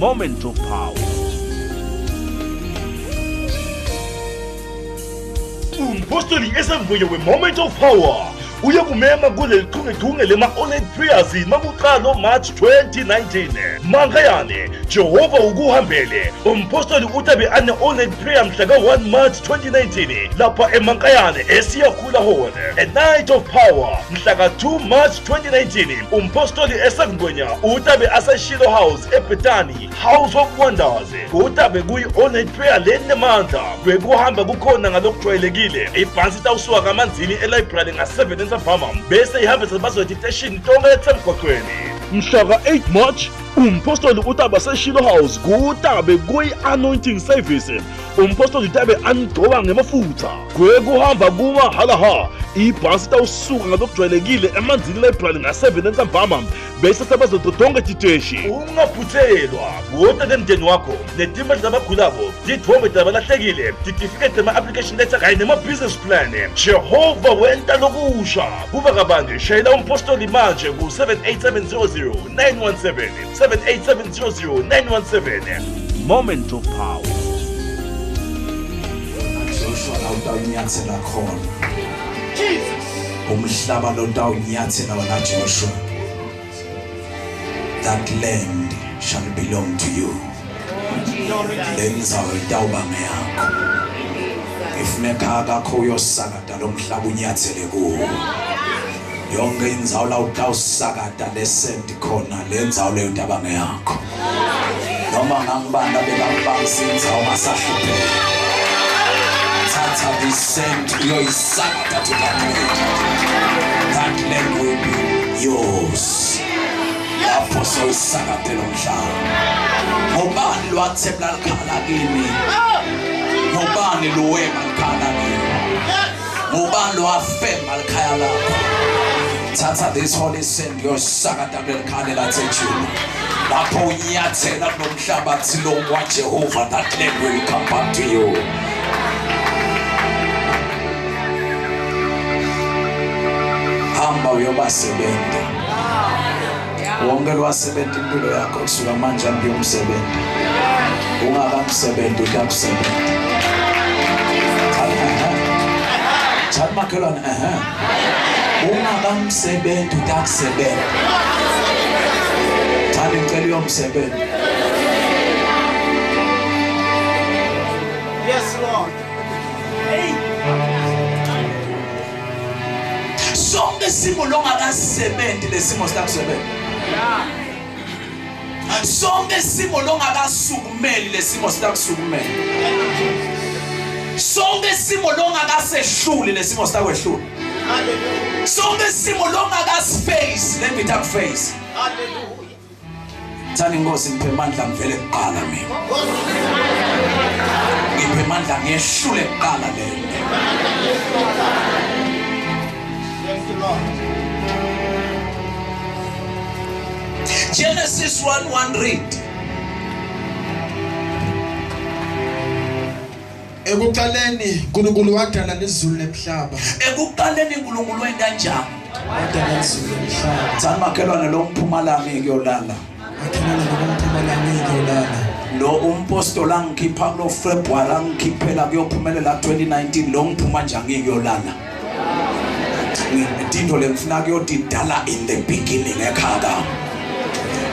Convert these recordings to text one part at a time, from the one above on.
Moment of Power. Umpostoli esemvuye we-Moment of Power uyakumema kuleli chungechunge lema-OLED prayers makuqala March 2019. Mankayane Jehova ukuhambele. Umpostoli utabe ane-OLED prayer mhla ka-1 March 2019 lapha eMankayane eSiyakhula Hall. A Night of Power mhla ka-2 March 2019 umpostoli esengwenya utabe ase-Shiloh House eBethany House of Wonders. Utabe kuyi-OLED prayer lenemandla bekuhamba kukhona ngalokujwayelekile ibhansi tawusuka kamanzini elibrary nga-7 ntambama bese ihambisa bazothi station tonke etsemgwaqweni. Mhla ka-8 March umpostoli utabe se-Shiloh House kutabe kuyi-anointing service. Umpostoli utabe angcoba ngemafutha kwekuhamba kumahalaha ibhansi tawusuka ngalokujwayelekile emanzini library nga-7 ntambama bese sebazododonga titeshi. Ungaphuthelwa kuwote nemndeni wakho netimali zabagulako tithombe zabalahlekile titifikete ma-application letter kanye nema-business plan. Jehova wenta lokusha kuba kabanje shayela umpostoli manje ku-78700 917 78700 917. Moment of Power. Joshua lawutawunyathela khona umhlaba lotawunyathela wena Joshua. That land shall belong to you. Lenzawo itawuba ngeyakho. Ifuneka akakho uyosakata lo mhlaba unyathele kuwo. Yonke indzawo la utawusakata lesendi khona lenzawo leyo itaba ngeyakho. Noma ngangibanda bekambangisa indzawo ngasahlupheka. Tata descend uyoyisakata to that land. That land will be yours. Lapho soyisakatela umhlaba. Ngobani lwathebula likhala kini? Ngobani luwema likhala kini? Ngobani lwafema likhaya lakho? Tata this holy sand uyosakata likhala lathejulu. Lapho unyathela nomhlaba thilo waJehova, that land will come back to you. Hamba uyobasebenza. Wonke lwasebenza impilo yakho kusuka manje ambi umsebenzi. Ungakamsebenzi utakusebenza. Chathi makhelwane ungakamsebenzi utakusebenza. Chathi ngicela uyomsebenzi. Yes, Lord. Hey. Sonke simo longakasebenzi lesimo sitakusebenza. Sonke simo longakasukumeli lesimo sitakusukumela. Sonke simo longakasehluli lesimo sitakwehlula. Hallelujah. Sonke simo longakasiface lengitakuface. Hallelujah. Thani Nkosi ngiphe amandla ngivele kuqala mina. Ngiphe amandla ngehlule kuqala lento. Thank you, Lord. Genesis 1:1 read. Ekuqaleni uNkulunkulu wadala izulu nemhlaba. Ekuqaleni uNkulunkulu wenza njani? Wadala izulu nemhlaba. Thani makhelwane lo Mpumalanga ngiyolala. Akhelana noMpumalanga ngiyolala. Lo umpostola ngikhipha kulo February angikhiphela kuyophumelela 2019 lo ngiphuma njani ngiyolala. Tinto lengifuna kuyodidala in the beginning ekhaya.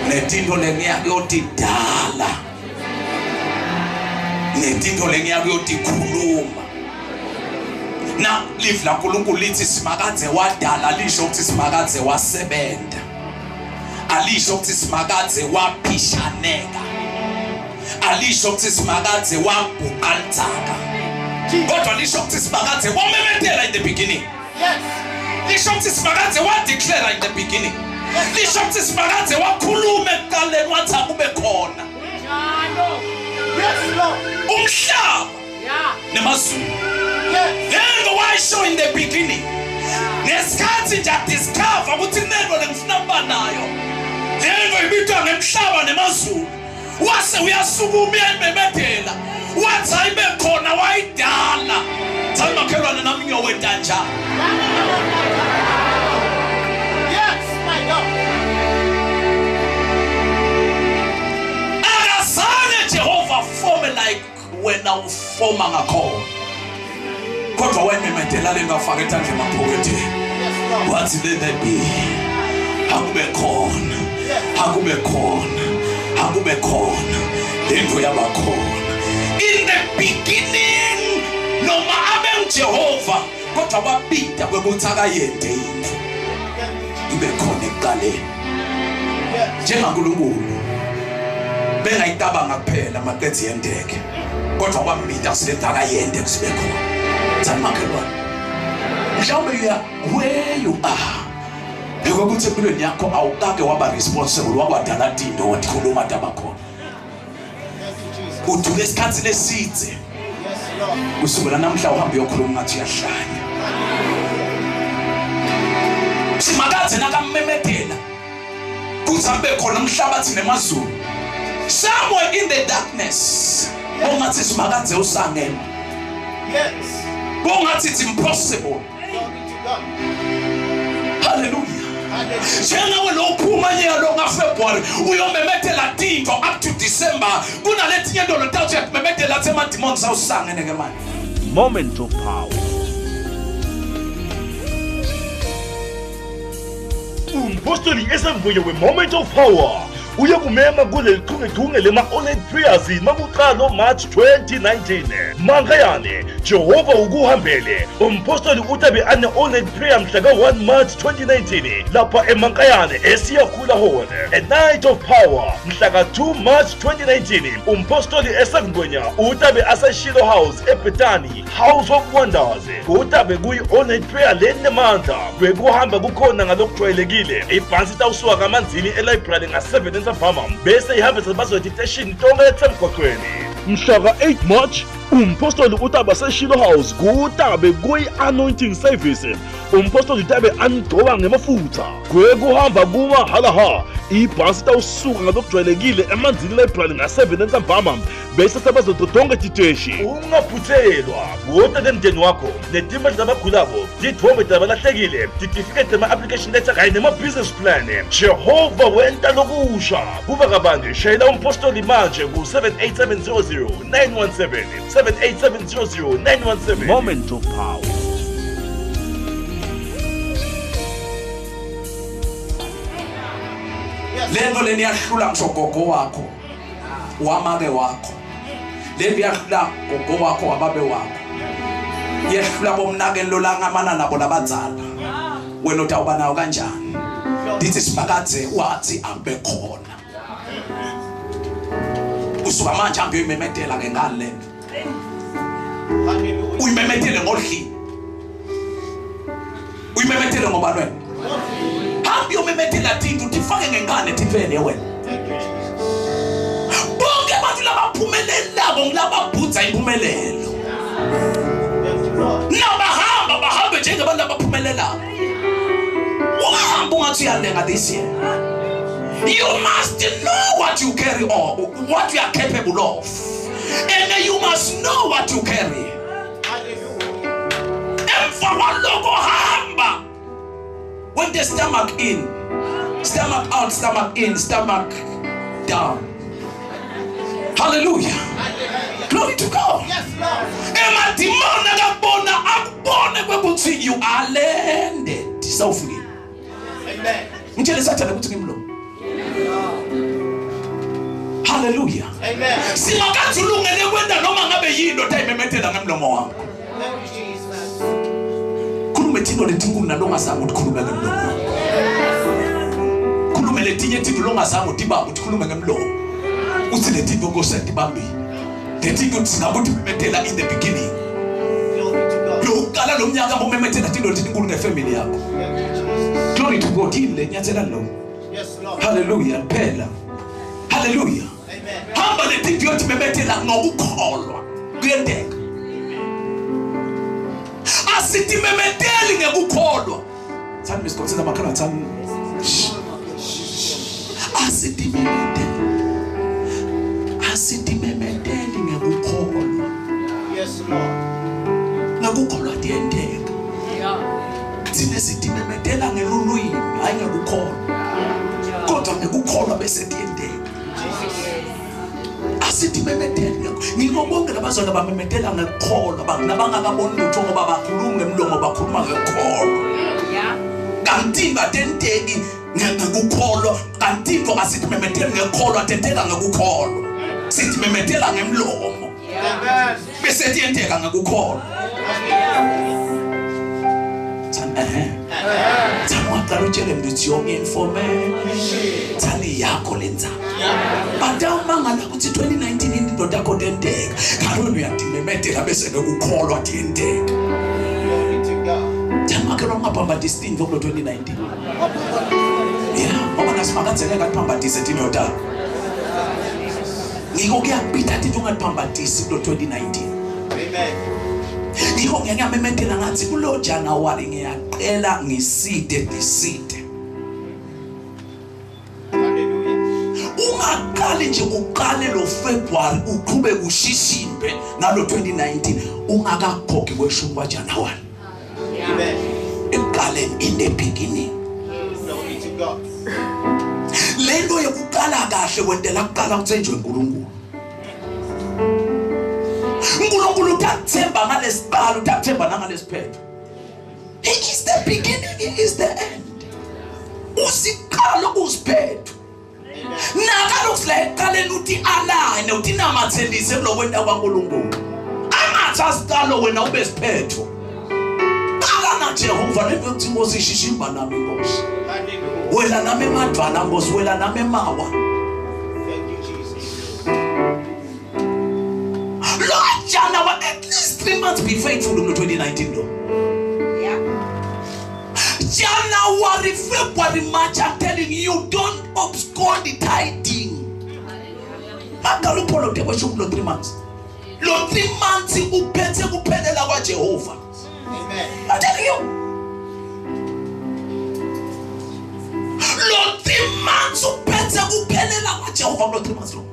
Netinto lengiyakuyodidala. Netinto lengiyakuyodikhuluma. Na live la uNkulunkulu lithi simakadze wadala lisho ukuthi simakadze wasebenta. Alisho ukuthi simakadze waphishaneka. Alisho ukuthi simakadze wabhuqantsaka. Kodwa lisho ukuthi simakadze wamemetela in the beginning. Yes. Lisho ukuthi simakadze wadeclare in the beginning. Lisho ukuthi simakadze wakhuluma ekuqaleni wathi akube khona. Yes, Lord. Umhlaba Yeah. nemazulu. Yes. Then why show in the beginning? Nesikhathi nje discover ukuthi nento lengifuna kuba nayo. Then ibitwa ngemhlaba nemazulu. Wase uyasukuma uyayimemethela. Wathi ayibe khona wayidala. Thani makhelwane nami ngiyowenta njani? Yes, my God. khona ufoma ngakhona kodwa wayememedela lengafaka ethandle emaphokethi wathi let there be akube khona akube khona akube khona lento yaba khona in the beginning noma abe uJehova kodwa wabida kwekuthi akayende into ibe khona ekuqaleni njengaNkulunkulu bengayicabanga kuphela maqedzi yendeke kodwa wabida siletha akayende kusibe khona tsamakhelwa mhlawumbe where you are bekuthi empilweni yakho awukake waba responsible wakwadala into wathuluma tabakhona uduke isikhathi lesithe kusukela namhla uhamba uyokhuluma ngathi uyahlanya simakathe nakamemedela kuzabe khona umhlabathi nemazulu somewhere in the darkness ongathi simakathe usangena ongathi it's impossible hallelujah Jengawe lo phuma nyalo nga February uyomemethela tinto up to December kunalethi nyendo lothathu yakmemethela tsema demons awusangene ke manje Moment of power. Umpostoli esemvuye we-Moment of Power uyakumema kuleli chungechunge lema-online prayers makuqala March 2019. Mankayane Jehova ukuhambele umpostoli utabe ane-online prayer mhla ka-1 March 2019 lapha eMankayane esiyakhula hona. A night of power mhla ka-2 March 2019 umpostoli esengwenya utabe ase-Shiloh House eBethany House of Wonders utabe kuyi-online prayer lenemandla kwekuhamba kukhona ngalokujwayelekile ibhansi tawusuka kamanzini elibrary nga-7 ntambama bese ihambe sebazothi station tonke etsemgwaqweni. Mhla ka-8 March umpostoli utabe se-Shiloh House kutabe kuyi-anointing service umpostoli utabe anigcoba ngemafutha kwekuhamba kumahalaha ibhansi tawusuka ngalokujwayelekile emanzini library nga-7 ntambama bese sebazothi tonke titeshi. Ungaphuthelwa kodwa nemndeni wakho netimali zabagulako tithombe tabalahlekile titifikete ma-application letter kanye nema-business plan Jehova wenta lokusha kuba kabange shayela umpostoli manje ku-78700 917 78700 917. Moment of power. Lento leni yahlula ngisho gogo wakho wamake wakho lento yahlula gogo wakho wababe wakho yehlula bomnakeni lolangamana nabo labadzala wena utawuba nawo kanjani dithi sibakadze wathi ambe khona usuka manje ambe uyimemedela ke ngale uyimemedele ngodli uyimemedele ngoba wena hambi uyimemedela tinto tifake ngengane tifene wena bonke abantu labaphumelelako ngilababhudza impumelelo bahamba njengabantu abaphumelelayo uhamba ungathi uyalenga this year. You must know what you carry or what you are capable of, and you must know what you carry. When the stomach in, stomach out, stomach in, stomach down. Hallelujah. Glory to God. Emma Timona Gabona Abone Webuti, you are landed. So free. Amen. Hallelujah. Amen. Simakatulungele kwenda noma ngabe yindo tayimemetela ngemlomo wakho. Khulume thino letingu nalonga zangu ukukhuluma ngemlomo. Khulume letinye thino longa zangu utibaba ukukhuluma ngemlomo. Uthi letinto ngosenti bambi. Letinto singabuthi memetela in the beginning. Lo ukala lo mnyaka bomemetela thino letingu ngefamily yakho. Glory to God. Yes, Lord. Hallelujah. Phela. Hallelujah. Amen. Hamba letinto yothi memetela ngokukholwa kuyendeka. Asithi memeteli ngekukholwa. Thani misikhothela makhala thani. Asithi memeteli. Asithi memeteli ngekukholwa. Yes, Lord. Ngekukholwa diyendeka. Yeah. Thine sithi memetela ngelulwini hayi ngekukholwa. Kodwa ngekukholwa bese diyendeka. asithi memetele ngikobonke labazali abamemetela ngekholwa nabangakaboni lutho ngoba bakhuluma ngemlomo bakhuluma ngekholwa kanti batenteki ngekukholwa kanti into asithi memetele ngekholwa tenteka ngekukholwa sithi memetela ngemlomo bese tenteka ngekukholwa Thamaqala utshele ukuthi yonke information thani yakho lenza batamangala ukuthi 2019 indoda yakho tenteka kalona uyadimemedela bese ngekukholwa tenteka Thamaqala ungaphambatisi into ku 2019 ngoba nasimakatheke ngaphambatisa indoda ngiko kuyabita into ungaphambatisi ku 2019 amen Ngiko ngiyamemethela ngathi kulo January ngiyaqela ngiside diside. Hallelujah. Ungaqali nje uqale lo February uqhube ushishimbe nalo 2019 ungakakhokhi kweshumi kwa January. Amen. Eqaleni in the beginning. Glory to God. Lento yokuqala kahle wendela kuqala kuthenjwe uNkulunkulu. uNkulunkulu utathemba ngalesibalo utathemba nangalesiphetho. He is the beginning, he is the end. Usiqalo usiphetho. Nakalo sileqaleni uthi align uthi namathelise kulokwenda kwaNkulunkulu. Angathi asiqalo wena ube siphetho. Qala na Jehova lethi Nkosi ishishimba nami Nkosi. Hallelujah. Wela nami emadvala Nkosi wela nami emawa. Lord, at least 3 months be faithful in 2019 though. Yeah. January, February, March, I'm telling you, don't obscure the tithing. Magalu polo te washo 3 months. Lo 3 months upete kuphelela kwa Jehova. Amen. I'm telling you. Lo 3 months upete kuphelela kwa Jehova lo 3 months lo.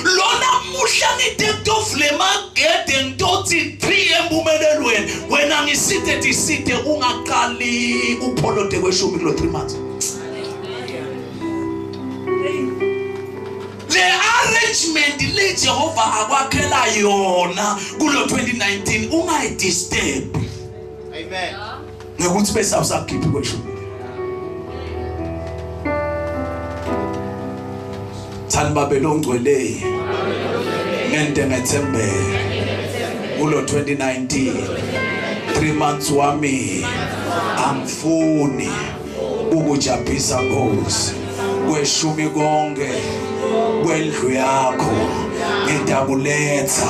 Lona musha ngidedofle magede ngitoti 3 embumelelweni wena ngisithe disithe ungaqali upholote kweshumi lo 3 months. The arrangement le Jehova akwakhela yona kulo 2019 ungayidisturb. Amen. Ngekuthi bese awusakhiphi kweshumi. Thanibabelo ngcwele ngente ngethembe kulo 2019 3 months wami amfuni ukujabhisa Nkosi kweshumi konke kwendlu yakho ngidakuletha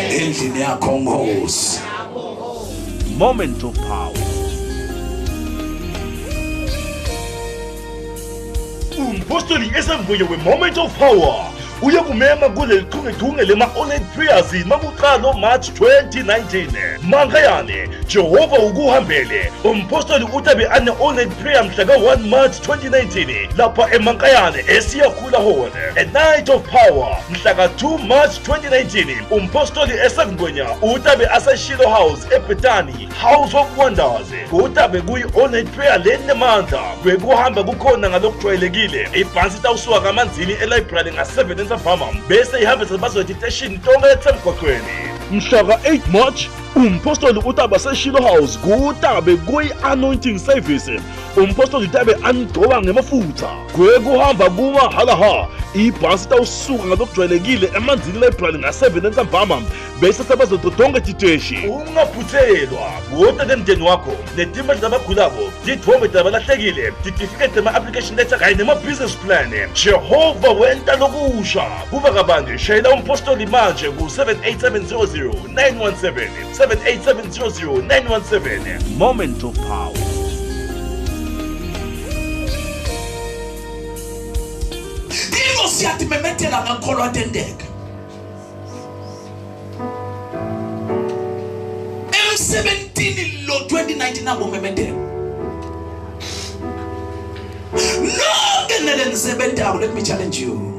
endlini yakho Nkosi. Moment of power. Umpostoli esemvuye we-Moment of Power uyakumema kuleli chungechunge lema-online prayers makuqala March 2019. Mankayane Jehova ukuhambele umpostoli utabe ane-online prayer mhla ka-1 March 2019 lapha eMankayane esiyakhula hona. A night of power mhla ka-2 March 2019 umpostoli esengwenya utabe ase-Shiloh House eBethany House of Wonders. Utabe kuyi-online prayer lenemandla kwekuhamba kukhona ngalokujwayelekile ibhansi tawusuka kamanzini elibrary nga-7 ntambama bese ihambisa bazothi station tonke etsemgwaqweni. Mhla ka-8 March umpostoli utabe se-Shiloh House kutabe kuyi-anointing service umpostoli utabe angcoba ngemafutha kwekuhamba kumahalaha ibhansi tawusuka ngalokujwayelekile emanzini library nga-7 ntambama bese sabazothi tonke titeshi. Ungaphuthelwa kodwa nemndeni wakho netimali zabagulako tithombe zabalahlekile titifiketi tema-application letter kanye nema-business plan. Jehova wenta lokusha kuva kabanje shayela umpostoli manje ku-78700 917 78700 917. Moment of power. Dino siyathi memetela ngakholwa atendeka. M17 lo 2019 nabo memetela. No ngenele ngisebentako, let me challenge you.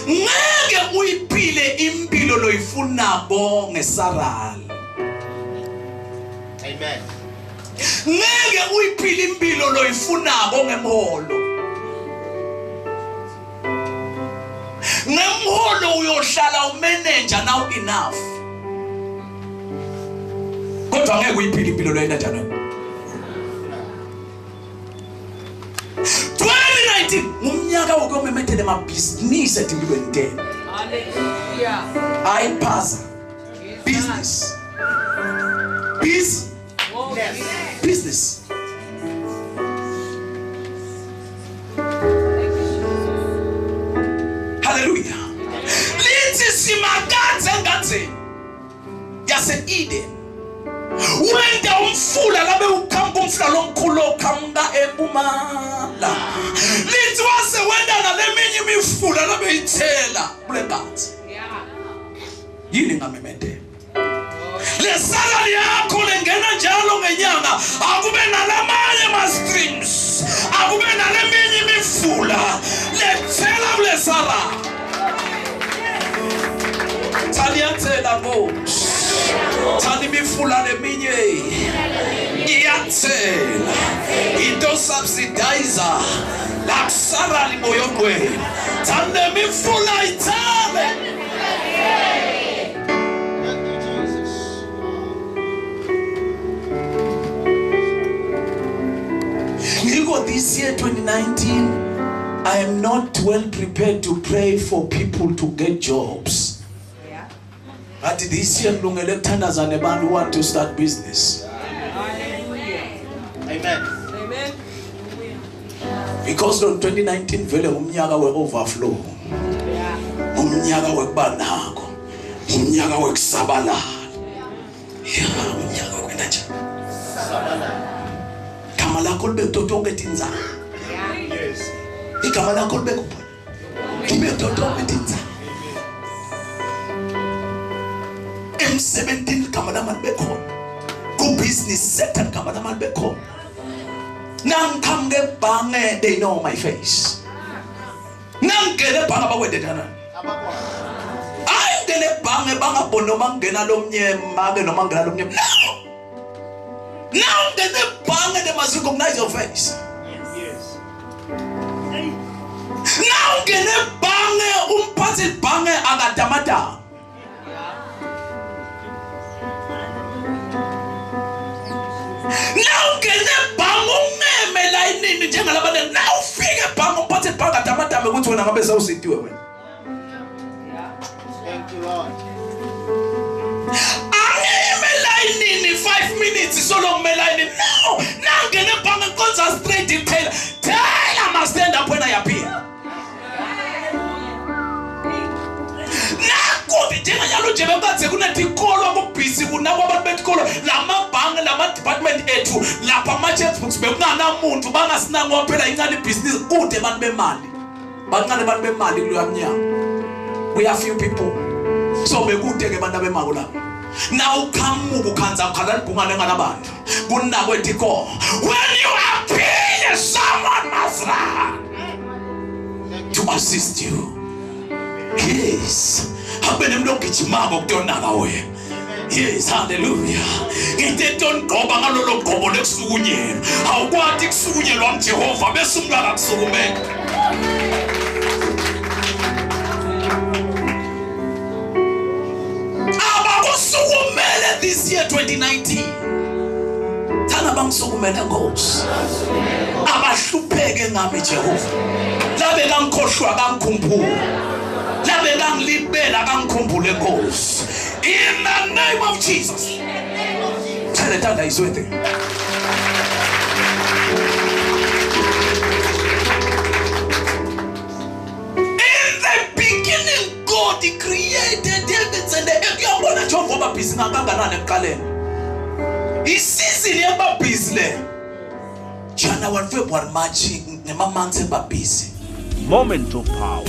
Ngeke uyiphile impilo loyifunako ngesarali. Amen. Ngeke uyiphile impilo loyifunako ngemholo. ngemholo uyohlala umanager now enough kodwa ngeke uyiphile impilo leyo endatana 2019 umnyaka wokumemethela amabhizinisi empilweni nte Hallelujah. ayiphasa business business hallelujah lithi simakadze engatheni yase Eden wenda umfula labe ukhamba umfula lomkhulu okhamka eBumala lithi wase wenda naleminye imifula labe ithela kule gazi yini ngamemede lesala yakho lengena njalo ngenyanga akube nalamanye ama streams akube naleminye imifula lethela kule sala Taliyathela Nkosi Thani imifula leminye iyathela into subsidizer la kusala limoyo ngcwele thani lemifula ithale This year 2019 I am not well prepared to pray for people to get jobs. Yeah. But this year ngilungele ukuthandazana abantu who want to start business. Amen. Amen. Because on 2019 vele umnyaka we overflow. Yeah. Umnyaka wekubanako. Umnyaka wekusabalala. Yeah, umnyaka kwenda nje. Sabalala. Igama lakho libe totonke tinzana. Yes. Igama lakho libe kuphi? Libe totonke tinzana. M17 igama lami libe khona. Ku business sector igama lami libe khona. Nangikhamke ebhange they know my face. Nangigele ebhange abakwedetana. Abakwa. Ayingele ebhange bangabona noma ngena lomnyema ke noma ngena lomnyema. No. Now the bang they must recognize your face. Yes. Now the bang umphathi bang akatamata. Now the bang ungeme layinini njengalabana now ufike bang umphathi bang akatamata ukuthi wena ngabe sawusitiwe wena. Thank you, Lord. 5 minutes so long melayini now ngene bhange concentrate detail tell I must stand up when I appear nakuthi njenganyalo nje bekathe kunetikolo kubhizi kunabo abantu betikolo lamabhange lama department ethu lapha ama checkbooks bekungana umuntu bangasinango phela incane business kude abantu bemali bancane abantu bemali kulo yamnyama we are few people so bekude ke abantu bemali lapha now come ukhanza ukhala libhungane ngalabantu kunako etiko when you appear someone must run to assist you yes habene mlogijimako kutona we yes hallelujah into tonqoba ngalolo gqobo lekusukunyela awukwathi kusukunyelwa uJehova bese umntwana akusukumela this year 2019 thana bangisukumela Nkosi abahlupheke ngami Jehova labe kangikhohlwa kangikhumbula labe kangilibela kangikhumbule Nkosi in the name of Jesus tell it that is with you in the beginning God he created heavens and the earth yabona Jehova babhizi kangakanani ekuqaleni isizini yababhizi le January February March nema months ebabhizi Moment of power.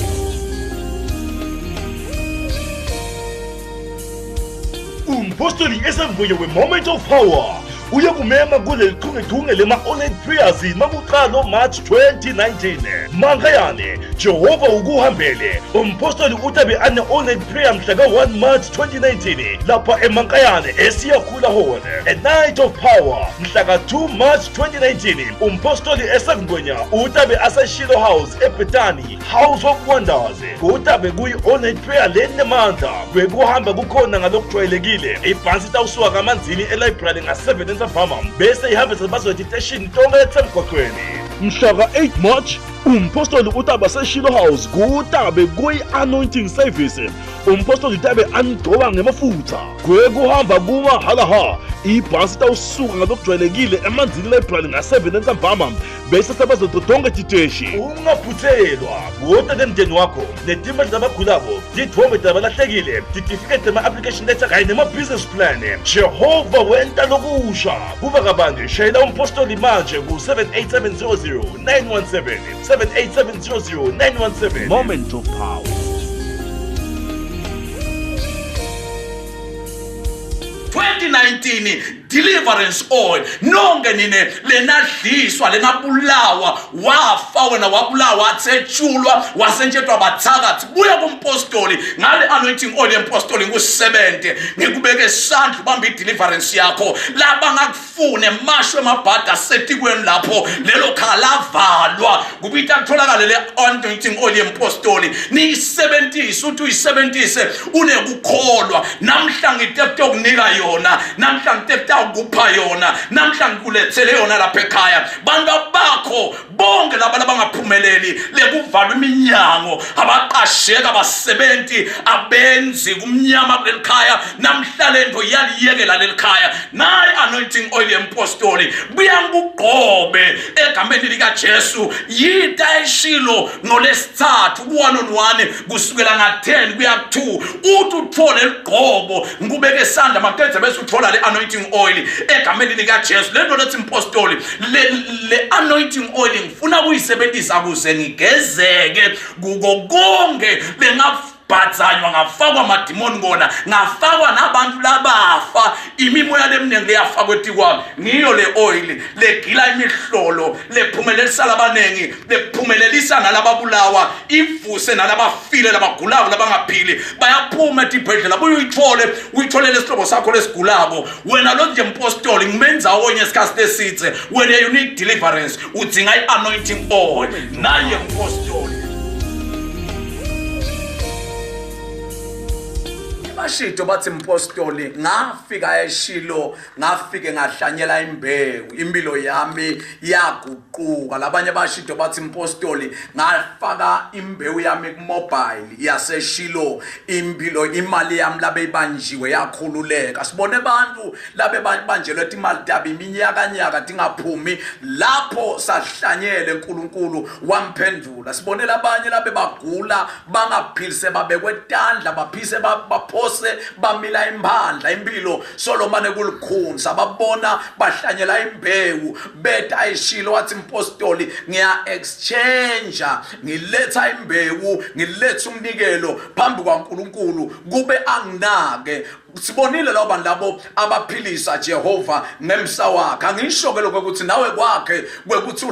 Umpostoli esemvuye we moment of power uyakumema kuleli chungechunge lema-OLED prayers makuqala March 2019. Mankayane Jehova ukuhambele umpostoli utabe ane-OLED prayer mhla ka-1 March 2019 lapha eMankayane eSiyakhula Hall. A Night of Power mhla ka-2 March 2019 umpostoli eSangibwenya utabe ase-Shiloh House eBethany House of Wonders. Utabe kuyi-OLED prayer lenemandla bekuhamba kukhona ngalokujwayelekile ibhansi tawusuka kamanzini elibrary nga-7 entsambama bese ihambisa bazothi teshini tonke etsemgwaqweni. Mhla ka-8 March umpostoli utabe ase-Shiloh House kutabe kuyi-anointing service. Umpostoli utabe anigcoba ngemafutha kwekuhamba kumahalaha ibhansi tawusuka ngalokujwayelekile emanzini library nga-7 entsambama bese sebazothi tonke titeshi. Ungaphuthelwa kuta nemndeni wakho netimali zabagulako tithombe tabalahlekile titifikete ma-application letter kanye nema-business plan. Jehova wenta lokusha kuba kabanje shayela umpostoli manje ku-78700 917 78700 917. Moment of Power. 2019 deliverance oil nonke nine lenadliswa lenabulawa wafa wena wabulawa atsetshulwa wasentshetwa bathakathi buya kumpostoli ngale anointing oil yempostoli ngu-70 ngikubeke isandla ubamba i-deliverance yakho laba ngakufune mashwe emabhada asetikweni lapho lelo khala lavalwa kubita kutholakale le anointing oil yempostoli niyisebentise uthi uyisebentise unekukholwa namhla ngitepte ukunika yona namhla ngitepte ukupha yona namhla ngikulethele yona lapha ekhaya bantu bakho bonke laba abangaphumeleli lekuvalwa iminyango abaqasheka abasebenzi abenzi kumnyama kulelikhaya namhla lento yaliyekela lelikhaya nayi anointing oil yempostoli buya ngugqobe egameni lika Jesu yita eShilo ngolesithathu ku-1-on-1 kusukela nga-10 kuya ku-2 uthi uthole ligqobo ngubeke isandla makenze bese uthola le anointing oil egameni lika Jesu lento lethi impostoli le anointing oil ngifuna ukuyisebenzisa kuze ngigezeke kuko konke bengabhadzanywa ngafakwa amadimoni kona ngafakwa nabantu labafa imimoya lemningi leyafakwa etikwami ngiyo le oil legila imihlolo lephumelelisa labanengi lephumelelisa nalababulawa ivuse nalabafile labagulako labangaphili bayaphuma etibhedlela uyitholele isihlobo sakho lesigulako wena lo nje impostoli ngimenza onye esikhathi lesithe wena you need deliverance udzinga i-anointing oil naye impostoli. Bashito bathi impostoli ngafika eShilo ngafike ngahlanyela imbewu impilo yami yaguquka labanye bashito bathi impostoli ngafaka imbewu yami kumobile yaseShilo impilo imali yami labe ibanjiwe yakhululeka sibone abantu labe banjelwe imali dabi iminyakanyaka dingaphumi lapho sahlanyele uNkulunkulu wamphendula sibone labanye labe bagula bangaphilise babekwe tandla baphise baphose bamila imphandla impilo Solomon kulikhunza babona bahlanyela imbewu beta eShilo wathi impostoli ngiya exchange ngiletha imbewu ngiletha umnikelo phambi kwaNkulunkulu kube anginake sibonile labo bantu labo abaphilisa Jehova ngemsa wakhe angisho ke lokho ukuthi nawe kwakhe kwekuthi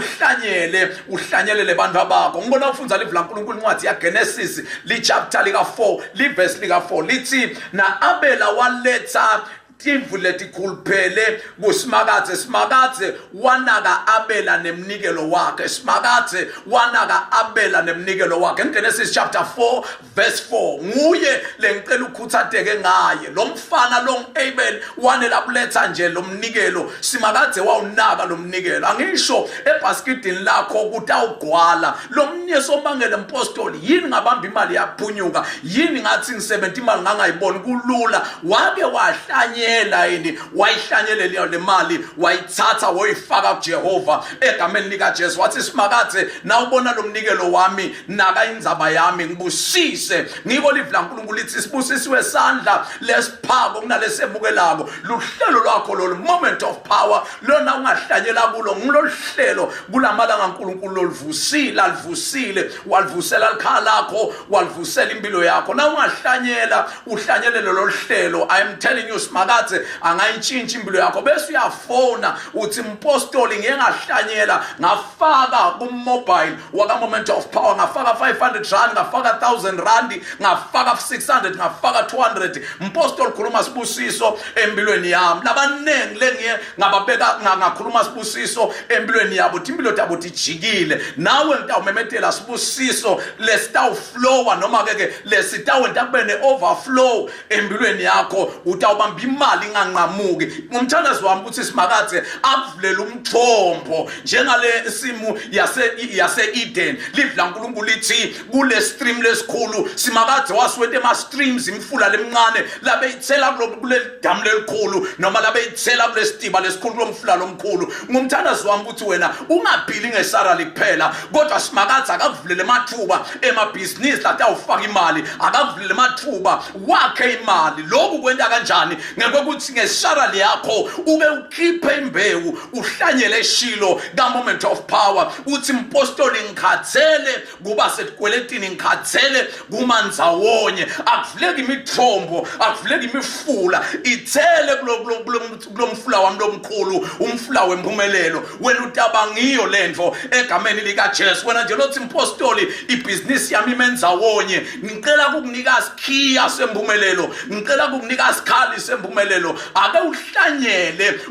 uhlanyelele bantu abakho ngibona ufunza livula uNkulunkulu incwadi ya Genesis chapter lika 4 verse lika 4 lithi na Abela waletha imvu letikhuluphele kuSimakathe wanaka Abela nemnikelo wakhe Simakathe wanaka Abela nemnikelo wakhe Genesis chapter 4 verse 4 nguye lengicela ukuthatheke ngaye lo mfana lo Abel wanela kuletha nje lo mnikelo Simakathe wawunaka lo mnikelo angisho ebaskidini lakho ukuthi awugwala lo mnyeso ombangela impostoli yini ngabamba imali yaphunyuka yini ngathi ngisebenza imali ngangayiboni kulula wake wahlanye yini wayihlanyelele le mali wayithatha woyifaka kuJehova egameni lika Jesu wathi Simakathe na ubona lo mnikelo wami naka indzaba yami ngibusise ngiko livula uNkulunkulu lithi sibusisiwe sandla lesiphako kunalesebukelako luhlelo lwakho lo moment of power lona ungahlanyela kulo ngiloluhlelo kulamalanga uNkulunkulu alivusile walivusela ikhaya lakho walivusela impilo yakho na ungahlanyela uhlanyelele lo hlelo I am telling you Simakathe simakaze angayitshintsha impilo yakho bese uyafona uthi mpostoli ngeke ngahlanyela ngafaka ku-mobile waka Moment of Power ngafaka 500 rand ngafaka 1000 rand ngafaka 600 ngafaka 200 mpostoli khuluma sibusiso empilweni yami labanengi lengiye ngababeka ngakhuluma sibusiso empilweni yabo uthi impilo yabo tijikile nawe ngitawumemetela sibusiso lesitawuflowa noma ke lesitawenta kube ne-overflow empilweni yakho utawubamba imali inganqamuki umthandazo wami uthi simakaze akuvulela umthombo njengale simu yase-Eden livla uNkulunkulu lithi kule stream lesikhulu simakaze wasiwete ama-streams imfula lemncane labe ithela kule damu lelikhulu noma labe ithela kule sitiba lesikhulu lomfula lomkhulu ngumthandazo wami uthi wena ungaphili ngesarali kuphela kodwa simakaze akakuvulele amathuba emabhizinisi lathi awufaka imali akakuvulele amathuba wakhe imali lokhu kwenta kanjani ngekuthi ngesarali yakho ube ukhiphe imbewu uhlanyele eshilo ka-Moment of Power uthi mpostoli ngikhathele kuba setikweletini ngikhathele kumanzawonye akuvuleki imithombo akuvuleki imifula ithele kulo mfula wami lomkhulu umfula wempumelelo wena utabangiyo lento egameni likaJesu wena nje lothi mpostoli ibhizinisi yami imenzawonye ngicela ukukunika isikhiya sempumelelo ngicela ukukunika isikhali sempumelelo ake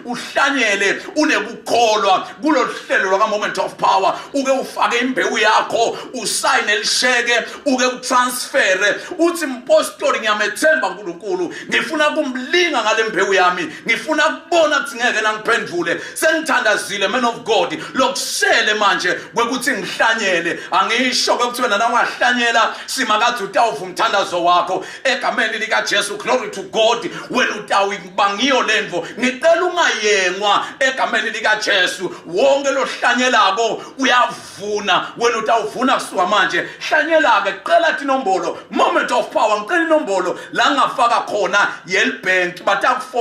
uhlanyele unekukholwa kulo hlelo lwaka Moment of Power uke ufake imbewu yakho usayine lisheke uke utransfere uthi mpostoli ngiyamethemba uNkulunkulu ngifuna kumlinga ngale mbewu yami ngifuna kubona ukuthi ngeke nangiphendule sengithandazile man of God lokusele manje kwekuthi ngihlanyele angisho ukuthi wena nangahlanyela simakathi utawuva umthandazo wakho egameni likaJesu glory to God wena utawubangiyo lento ngicela ungayengwa egameni likaJesu wonke lo hlanyelako uyavuna wena utawuvuna kusuka manje hlanyela ke qela inombolo Moment of Power ngicela inombolo la ngafaka khona yeLbank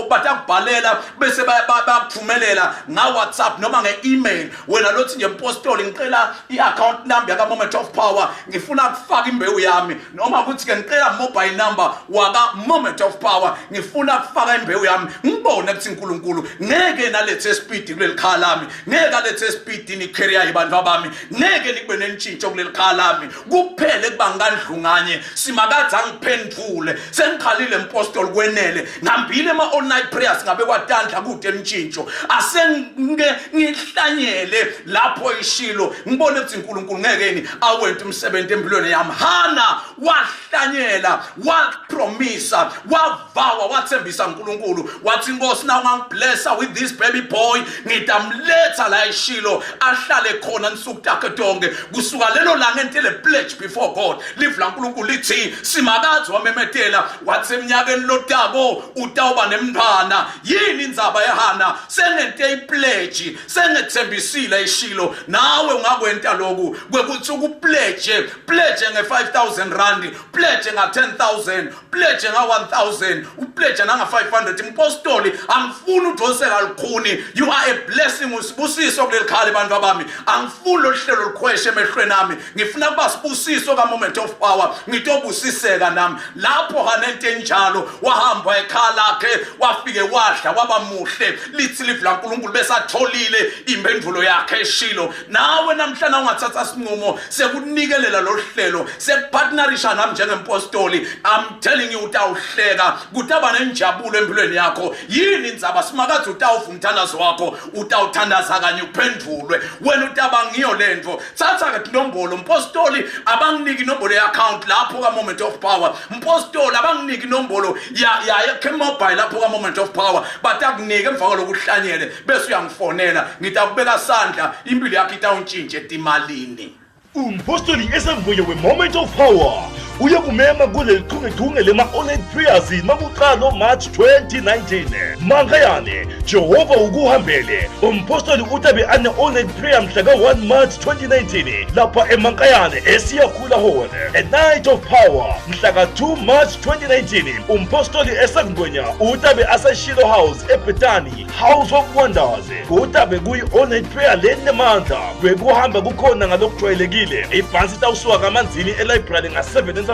batakubhalela bese bayakuthumelela nga WhatsApp noma nge-email wena lothi nje mpostoli ngicela i-account number yaka Moment of Power ngifuna ukufaka imbewu yami noma ukuthi ke ngicela mobile number waka Moment of Power ngifuna ukufaka imbewu yami ngibone ukuthi uNkulunkulu ngeke nalethe speed kuleli khala lami ngeke alethe speed ni career yabantu abami ngeke nikube nentshintsho kuleli khala lami kuphele kuba ngandlunganye simakaze angiphendule sengikhalile mpostoli kwenele ngihambile all night prayers ngabe kwatandla kude entshintsho asengike ngihlanyele lapho ishilo ngibone ukuthi uNkulunkulu ngekeni awenta umsebenzi empilweni yami Hana wahlanyela wapromisa wavawa wathembisa uNkulunkulu wathi Nkosi na ungangiblessa with this baby boy ngitamletha la ishilo ahlale khona nsuku takhe tonke kusuka lelo langa entele pledge before God livla uNkulunkulu lithi simakazi wamemetela wathi eminyakeni lotako utawuba nemntwana yini indzaba eHana senente ipledge sengethembisile ishilo nawe ungakwenta lokhu kwekuthi ukupledge nge-5,000 rand pledge nga-10,000 pledge nga-1,000 upledge nanga-500 impostoli angifuni udonseka lukhuni you are a blessing usibusiso kuleli khala abantu abami angifuni lo hlelo lukhweshe emehlweni ami ngifuna kuba sibusiso ka-Moment of Power ngitobusiseka nami lapho hanento enjalo wahamba ekhala lakhe wafike wadla waba muhle lithi livla uNkulunkulu besatholile impendulo yakhe eshilo nawe namhlanje ungathatha isinqumo sekunikelela lo hlelo sekupartnerisha nami njengempostoli I'm telling you utawuhleka kutaba nenjabulo empilweni yakho yini indzaba simakazi utawuva umthandazo wakho utawuthandaza kanye uphendulwe wena utabangiyo lento thatha ke inombolo mpostoli abanginiki inombolo ye-account lapho ka-Moment of Power mpostoli abanginiki inombolo ya mobile lapho ka-Moment of Power batakunike emva kwalokuhlanyele bese uyangifonela ngitakubeka sandla impilo yakho itawuntshintshe etimalini Umpostoli esemvuyo we-Moment of Power uyakumema kuleli chungechunge lema-online prayers makuqala March 2019 mankayane Jehova ukuhambele umpostoli utabe ane-online prayer mhla ka-1 March 2019 lapha emankayane esiyakhula hall a night of power mhla ka-2 March 2019 umpostoli esangwenya utabe aseshilo house eBethany House of Wonders kutabe kuyi-online prayer lenemandla kwekuhamba kukhona ngalokujwayelekile ibhansi itawusuka kamanzini elibrary nga-7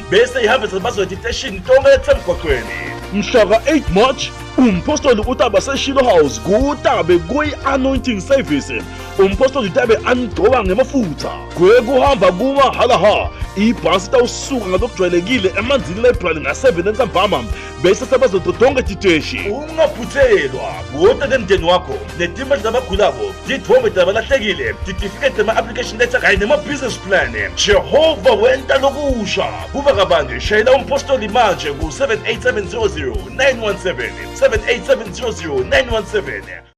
bese ihambe sebazothi iteshini tonke etsemgwaqweni mhlaka 8 March umpostoli uTaba seShilo House kuTabe kuyi-anointing service. Umpostoli Tabe anigcoba ngemafutha kwekuhamba kuma-halaha. Ibhasi tawusuka ngalokujwayelekile emanzini library nga-7 entsambama bese sebazododonga titeshi. Ungaphuthelwa wota nemndeni wakho netimali zabagulabo, tithombe zabalahlekile, titifiketi tema-application letter kanye nema-business plan. Jehova wenta lokusha. Kuba kabange shayela umpostoli manje ku-78700 917 78700 917.